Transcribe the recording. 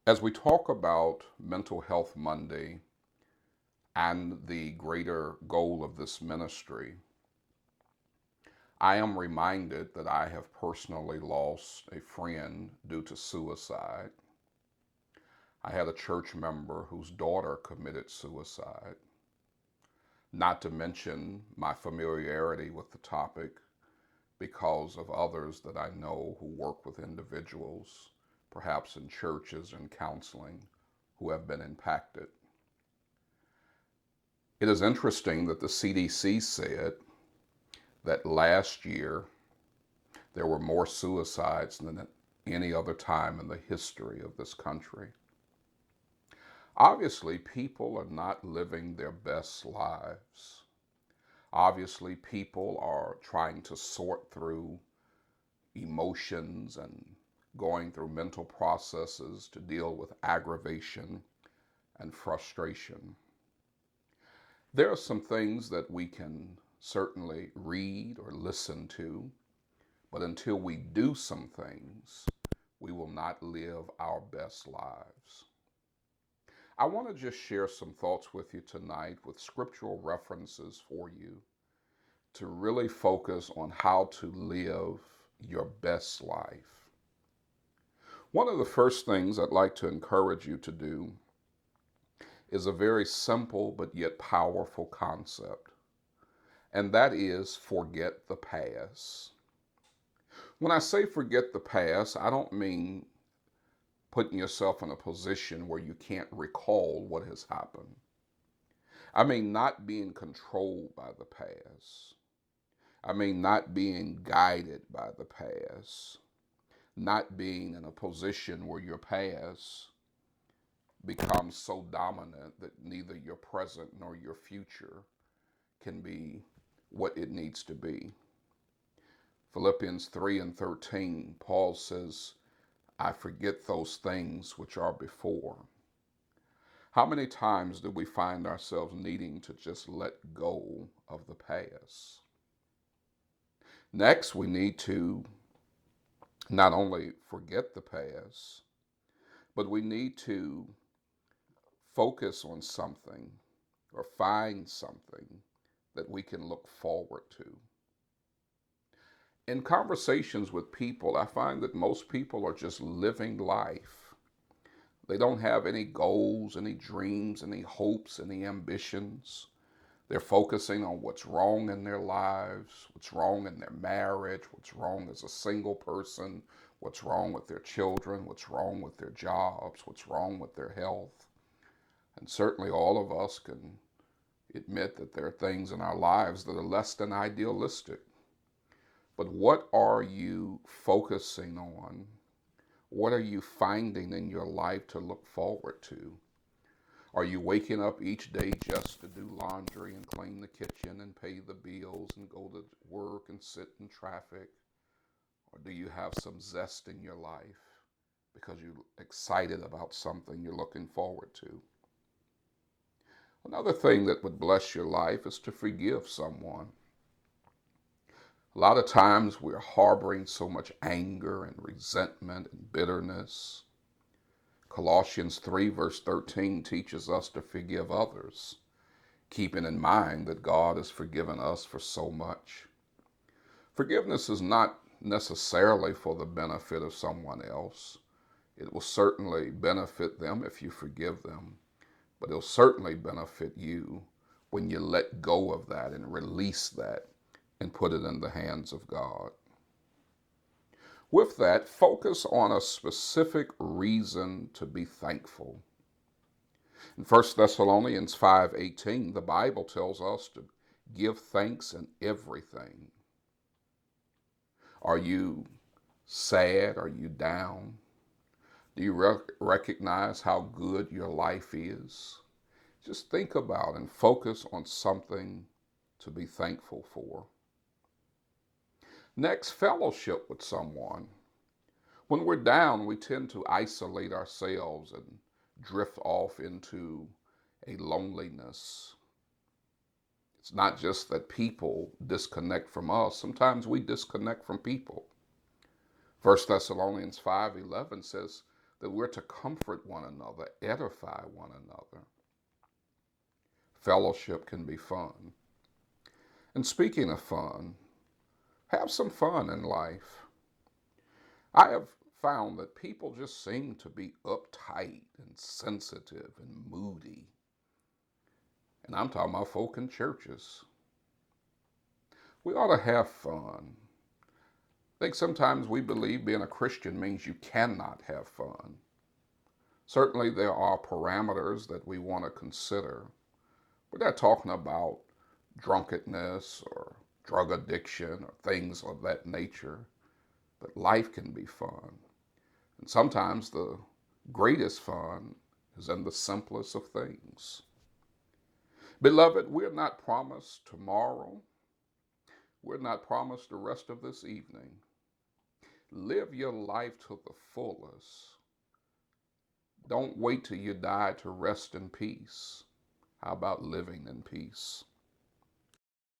As we talk about Mental Health Monday and the greater goal of this ministry, I am reminded that I have personally lost a friend due to suicide. I had a church member whose daughter committed suicide. Not to mention my familiarity with the topic because of others that I know who work with individuals, perhaps in churches and counseling, who have been impacted. It is interesting that the CDC said that last year there were more suicides than at any other time in the history of this country. Obviously, people are not living their best lives. Obviously, people are trying to sort through emotions and going through mental processes to deal with aggravation and frustration. There are some things that we can certainly read or listen to, but until we do some things, we will not live our best lives. I want to just share some thoughts with you tonight with scriptural references for you to really focus on how to live your best life. One of the first things I'd like to encourage you to do is a very simple but yet powerful concept, and that is forget the past. When I say forget the past, I don't mean putting yourself in a position where you can't recall what has happened. I mean not being controlled by the past. I mean not being guided by the past. Not being in a position where your past becomes so dominant that neither your present nor your future can be what it needs to be. Philippians 3 and 13, Paul says, I forget those things which are before. How many times do we find ourselves needing to just let go of the past? Next, we need to not only forget the past, but we need to focus on something or find something that we can look forward to. In conversations with people, I find that most people are just living life. They don't have any goals, any dreams, any hopes, any ambitions. They're focusing on what's wrong in their lives, what's wrong in their marriage, what's wrong as a single person, what's wrong with their children, what's wrong with their jobs, what's wrong with their health. And certainly all of us can admit that there are things in our lives that are less than idealistic. But what are you focusing on? What are you finding in your life to look forward to? Are you waking up each day just to do laundry and clean the kitchen and pay the bills and go to work and sit in traffic? Or do you have some zest in your life because you're excited about something you're looking forward to? Another thing that would bless your life is to forgive someone. A lot of times we're harboring so much anger and resentment and bitterness. Colossians 3 verse 13 teaches us to forgive others, keeping in mind that God has forgiven us for so much. Forgiveness is not necessarily for the benefit of someone else. It will certainly benefit them if you forgive them, but it'll certainly benefit you when you let go of that and release that and put it in the hands of God. With that, focus on a specific reason to be thankful. In 1 Thessalonians 5:18, the Bible tells us to give thanks in everything. Are you sad? Are you down? Do you recognize how good your life is? Just think about and focus on something to be thankful for. Next, fellowship with someone. When we're down, we tend to isolate ourselves and drift off into a loneliness. It's not just that people disconnect from us. Sometimes we disconnect from people. 1 Thessalonians 5:11 says, that we're to comfort one another, edify one another. Fellowship can be fun. And speaking of fun, have some fun in life. I have found that people just seem to be uptight and sensitive and moody. And I'm talking about folk in churches. We ought to have fun. I think sometimes we believe being a Christian means you cannot have fun. Certainly there are parameters that we want to consider. We're not talking about drunkenness or drug addiction or things of that nature, but life can be fun. And sometimes the greatest fun is in the simplest of things. Beloved, we're not promised tomorrow. We're not promised the rest of this evening. Live your life to the fullest. Don't wait till you die to rest in peace. How about living in peace?